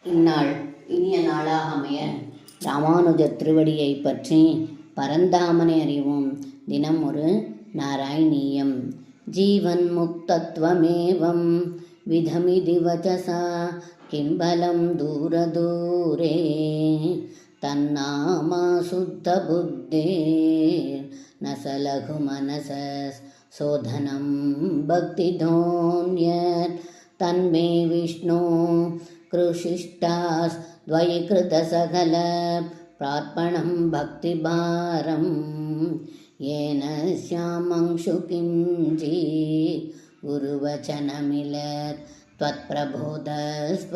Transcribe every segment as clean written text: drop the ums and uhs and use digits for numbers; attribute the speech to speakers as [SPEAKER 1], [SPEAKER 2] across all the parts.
[SPEAKER 1] இந்நாள் இனிய நாளாக அமைய ராமானுஜர் திருவடியை பற்றி பரந்தாமனை அறிவோம். தினம் ஒரு நாராயணீயம். ஜீவன் முக்தத்வமேவம் விதமிதி வச்சசா கிம்பலம் தூர தூரே தன்னாமா சுத்த புத்தே நசலகு மனச சோதனம் பக்தி தோன்யத் தன்மே விஷ்ணு கிருஷிஷ்டாஸ் துவயிகிருத சகல பிரார்ப்பணம் பக்தி பாரம் ஏன ஸ்யாமங்ஷு கிஞ்சி குருவச்சனமிலர் த்வத் பிரபோதஸ்வதாத்மா.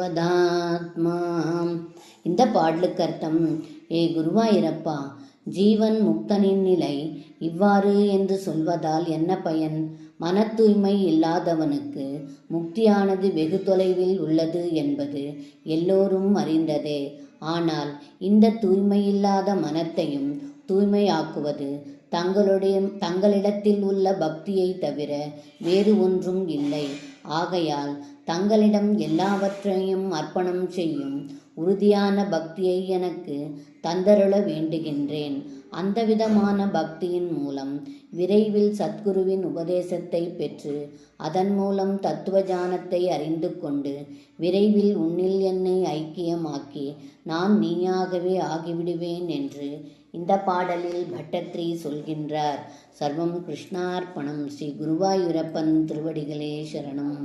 [SPEAKER 1] இந்த பாடலுக்கு அர்த்தம், ஏ குருவாயிரப்பா, ஜீவன் முக்தனின் நிலை இவ்வாறு என்று சொல்வதால் என்ன பயன்? மன தூய்மை இல்லாதவனுக்கு முக்தியானது வெகு தொலைவில் உள்ளது என்பது எல்லோரும் அறிந்ததே. ஆனால் இந்த தூய்மையில்லாத மனத்தையும் தூய்மையாக்குவது தங்களிடத்தில் உள்ள பக்தியை தவிர வேறு ஒன்றும் இல்லை. ஆகையால் தங்களிடம் எல்லாவற்றையும் அர்ப்பணம் செய்யும் உறுதியான பக்தியை எனக்கு தந்தருள வேண்டுகின்றேன். அந்த விதமான பக்தியின் மூலம் விரைவில் சத்குருவின் உபதேசத்தை பெற்று அதன் மூலம் தத்துவஞானத்தை அறிந்து கொண்டு விரைவில் உன்னில் என்னை ஐக்கியமாக்கி நான் நீயாகவே ஆகிவிடுவேன் என்று இந்த பாடலில் பட்டத்ரி சொல்கின்றார். சர்வம் கிருஷ்ணார்ப்பணம். ஸ்ரீ குருவாயூரப்பன் திருவடிகளே சரணம்.